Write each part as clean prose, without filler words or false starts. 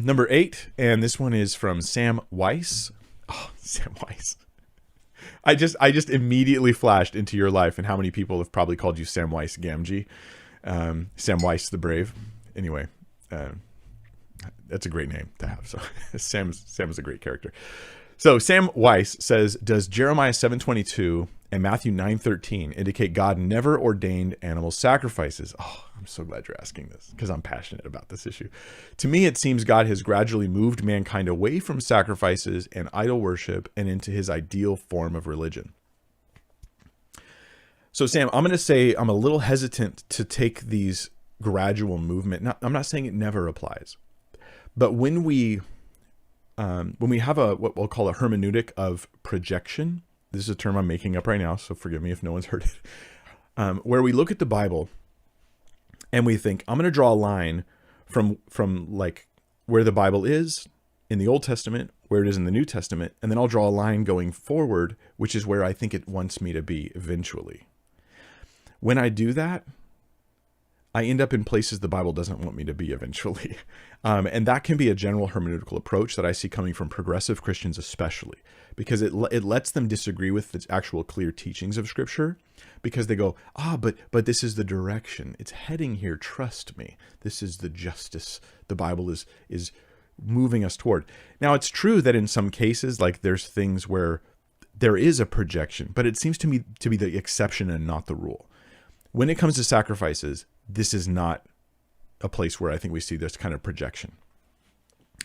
Number 8, and this one is from Sam Weiss. Oh, Sam Weiss. I just immediately flashed into your life and how many people have probably called you Sam Weiss Gamgee. Sam Weiss the Brave. Anyway, that's a great name to have. So Sam is a great character. So Sam Weiss says, does Jeremiah 7:22 and Matthew 9:13 indicate God never ordained animal sacrifices? Oh, I'm so glad you're asking this because I'm passionate about this issue. To me, it seems God has gradually moved mankind away from sacrifices and idol worship and into his ideal form of religion. So Sam, I'm going to say I'm a little hesitant to take these gradual movement. Now, I'm not saying it never applies, but when we have what we'll call a hermeneutic of projection, this is a term I'm making up right now, so forgive me if no one's heard it, where we look at the Bible and we think, I'm going to draw a line from like where the Bible is in the Old Testament, where it is in the New Testament, and then I'll draw a line going forward, which is where I think it wants me to be eventually. When I do that, I end up in places the Bible doesn't want me to be eventually. And that can be a general hermeneutical approach that I see coming from progressive Christians especially, because it lets them disagree with the actual clear teachings of Scripture, because they go, but this is the direction. It's heading here. Trust me. This is the justice the Bible is moving us toward. Now, it's true that in some cases, like there's things where there is a projection, but it seems to me to be the exception and not the rule. When it comes to sacrifices, this is not a place where I think we see this kind of projection.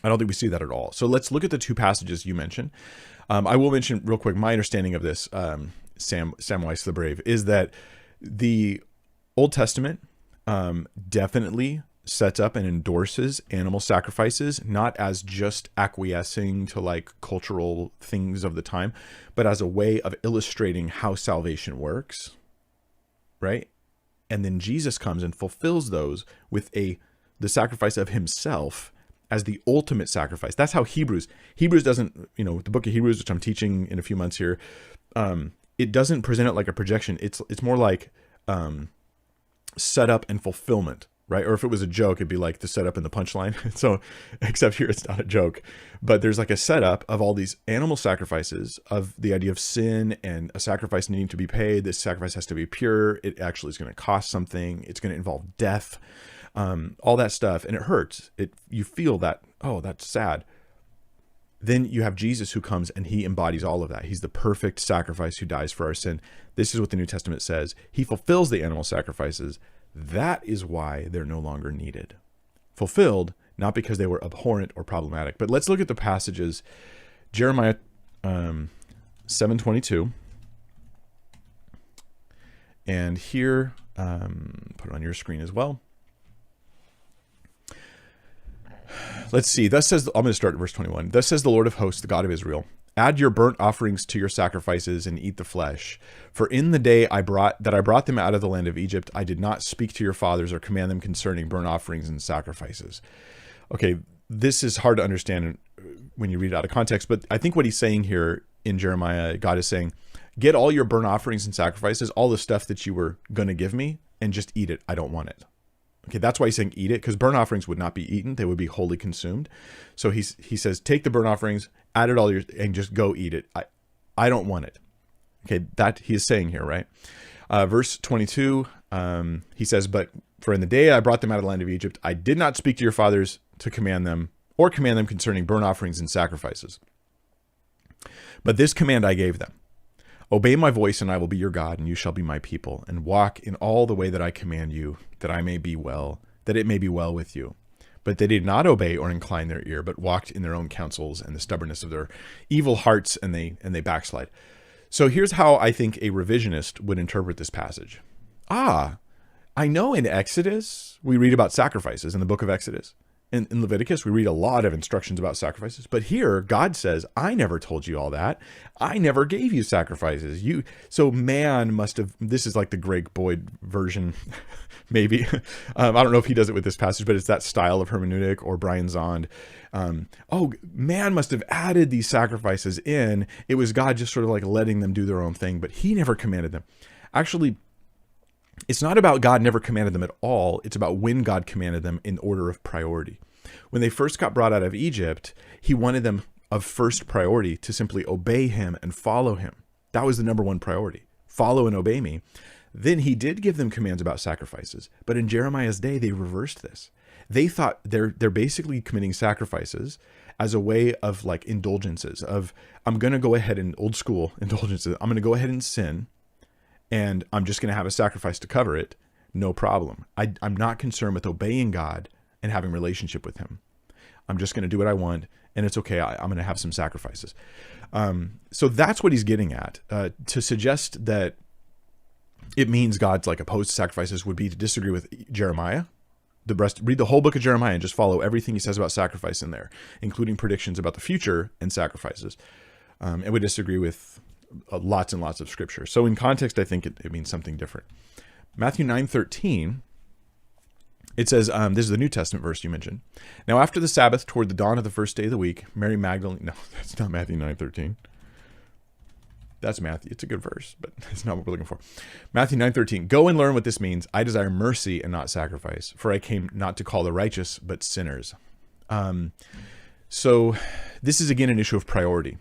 I don't think we see that at all. So let's look at the two passages you mentioned. I will mention real quick, my understanding of this, Sam Weiss the Brave, is that the Old Testament definitely sets up and endorses animal sacrifices, not as just acquiescing to like cultural things of the time, but as a way of illustrating how salvation works, right? And then Jesus comes and fulfills those with the sacrifice of himself as the ultimate sacrifice. That's how Hebrews doesn't, the book of Hebrews, which I'm teaching in a few months here, it doesn't present it like a projection. It's more like setup and fulfillment, right? Or if it was a joke, it'd be like the setup and the punchline. So, except here it's not a joke, but there's like a setup of all these animal sacrifices, of the idea of sin and a sacrifice needing to be paid. This sacrifice has to be pure. It actually is going to cost something. It's going to involve death, all that stuff. And it hurts. You feel that, oh, that's sad. Then you have Jesus who comes and he embodies all of that. He's the perfect sacrifice who dies for our sin. This is what the New Testament says. He fulfills the animal sacrifices. That is why they're no longer needed. Fulfilled, not because they were abhorrent or problematic. But let's look at the passages. Jeremiah 7:22. And here, put it on your screen as well. Let's see. I'm going to start at verse 21. Thus says the Lord of hosts, the God of Israel, add your burnt offerings to your sacrifices and eat the flesh. For in the day I brought them out of the land of Egypt, I did not speak to your fathers or command them concerning burnt offerings and sacrifices. Okay, this is hard to understand when you read it out of context, but I think what he's saying here in Jeremiah, God is saying, get all your burnt offerings and sacrifices, all the stuff that you were going to give me, and just eat it. I don't want it. Okay, that's why he's saying eat it, because burnt offerings would not be eaten. They would be wholly consumed. So he says, take the burnt offerings, add it all, and just go eat it. I don't want it. Okay, that he is saying here, right? Verse 22, he says, but for in the day I brought them out of the land of Egypt, I did not speak to your fathers to command them concerning burnt offerings and sacrifices. But this command I gave them. Obey my voice, and I will be your God, and you shall be my people, and walk in all the way that I command you, that it may be well with you. But they did not obey or incline their ear, but walked in their own counsels and the stubbornness of their evil hearts, and they backslide. So here's how I think a revisionist would interpret this passage. I know in Exodus, we read about sacrifices in the book of Exodus. In Leviticus, we read a lot of instructions about sacrifices. But here, God says, I never told you all that. I never gave you sacrifices. So man must have, this is like the Greg Boyd version, maybe. I don't know if he does it with this passage, but it's that style of hermeneutic, or Brian Zond. Man must have added these sacrifices in. It was God just sort of like letting them do their own thing, but he never commanded them. Actually, it's not about God never commanded them at all. It's about when God commanded them in order of priority. When they first got brought out of Egypt, he wanted them of first priority to simply obey him and follow him. That was the number one priority. Follow and obey me. Then he did give them commands about sacrifices. But in Jeremiah's day, they reversed this. They thought they're basically committing sacrifices as a way of like indulgences of, I'm going to go ahead and old school indulgences. I'm going to go ahead and sin, and I'm just going to have a sacrifice to cover it. No problem. I'm not concerned with obeying God and having a relationship with him. I'm just going to do what I want, and it's okay. I'm going to have some sacrifices. So that's what he's getting at. To suggest that it means God's like opposed to sacrifices would be to disagree with Jeremiah. Read the whole book of Jeremiah and just follow everything he says about sacrifice in there, including predictions about the future and sacrifices. And we disagree with lots and lots of scripture. So in context, I think it means something different. Matthew 9:13, it says, this is the New Testament verse you mentioned. Now after the Sabbath, toward the dawn of the first day of the week, Mary Magdalene, no, that's not Matthew 9:13. That's Matthew. It's a good verse, but it's not what we're looking for. Matthew 9:13. Go and learn what this means. I desire mercy and not sacrifice, for I came not to call the righteous, but sinners. So this is again an issue of priority.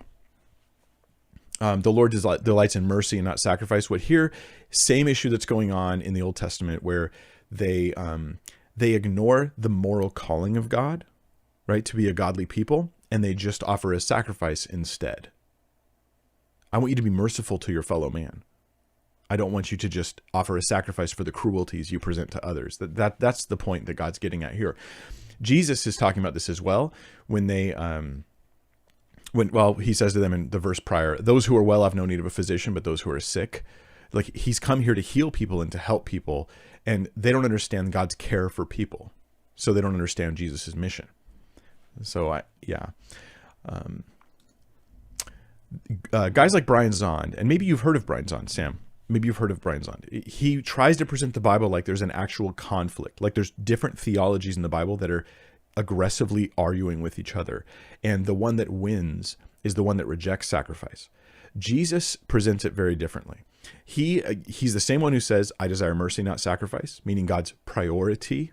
The Lord delights in mercy and not sacrifice. What here, same issue that's going on in the Old Testament, where they ignore the moral calling of God, right, to be a godly people, and they just offer a sacrifice instead. I want you to be merciful to your fellow man. I don't want you to just offer a sacrifice for the cruelties you present to others. That's the point that God's getting at here. Jesus is talking about this as well when they, he says to them in the verse prior, those who are well have no need of a physician, but those who are sick. Like, he's come here to heal people and to help people, and they don't understand God's care for people. So they don't understand Jesus's mission. So guys like Brian Zond, and maybe you've heard of Brian Zond, Sam. Maybe you've heard of Brian Zond. He tries to present the Bible like there's an actual conflict, like there's different theologies in the Bible that are aggressively arguing with each other. And the one that wins is the one that rejects sacrifice. Jesus presents it very differently. He's the same one who says, I desire mercy, not sacrifice, meaning God's priority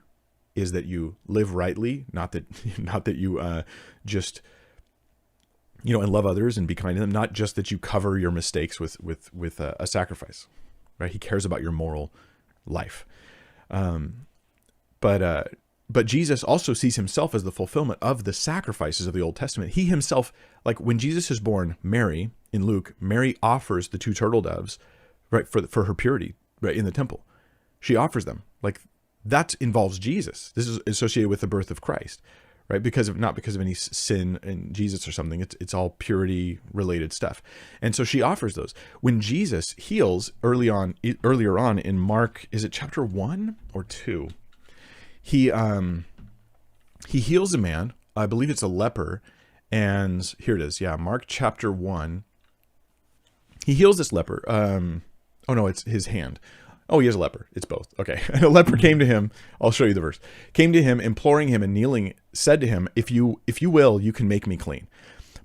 is that you live rightly, not that you just and love others and be kind to them, not just that you cover your mistakes with a sacrifice, right? He cares about your moral life. But Jesus also sees himself as the fulfillment of the sacrifices of the Old Testament. He himself, like when Jesus is born, Mary, in Luke, Mary offers the 2 turtle doves, right, for her purity, right, in the temple. She offers them. Like, that involves Jesus. This is associated with the birth of Christ. Right, not because of any sin in Jesus or something. It's all purity related stuff, and so she offers those. When Jesus heals earlier on in Mark, is it chapter 1 or 2? He heals a man. I believe it's a leper, and here it is. Yeah, Mark chapter 1. He heals this leper. Oh no, it's his hand. Oh, he is a leper. It's both. Okay. And a leper came to him. I'll show you the verse. Came to him, imploring him and kneeling, said to him, if you will, you can make me clean.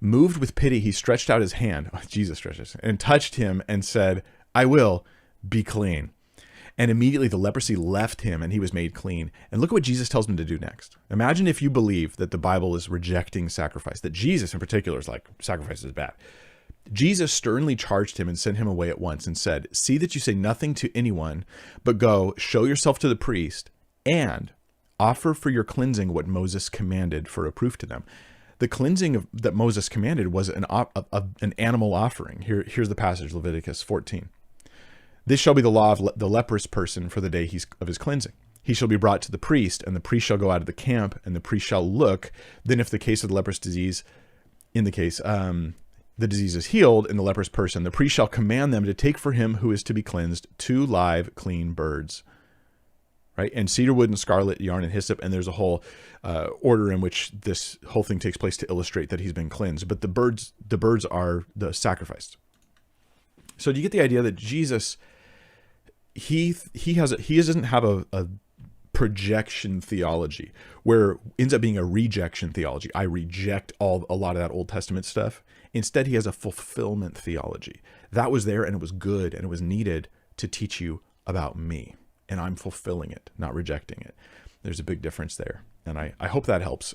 Moved with pity, he stretched out his hand. Oh, Jesus stretches and touched him and said, I will be clean. And immediately the leprosy left him and he was made clean. And look at what Jesus tells him to do next. Imagine if you believe that the Bible is rejecting sacrifice, that Jesus in particular is like, sacrifice is bad. Jesus sternly charged him and sent him away at once and said, see that you say nothing to anyone, but go, show yourself to the priest, and offer for your cleansing what Moses commanded for a proof to them. The cleansing that Moses commanded was an animal offering. Here's the passage, Leviticus 14. This shall be the law of the leprous person for the day of his cleansing. He shall be brought to the priest, and the priest shall go out of the camp, and the priest shall look. Then if the case of the leprous disease, the disease is healed in the leprous person, the priest shall command them to take for him who is to be cleansed 2 live, clean birds, right? And cedar wood and scarlet yarn and hyssop. And there's a whole order in which this whole thing takes place to illustrate that he's been cleansed. But the birds are the sacrifice. So do you get the idea that Jesus, he doesn't have a projection theology where it ends up being a rejection theology. I reject a lot of that Old Testament stuff. Instead, he has a fulfillment theology. That was there and it was good and it was needed to teach you about me. And I'm fulfilling it, not rejecting it. There's a big difference there. And I hope that helps.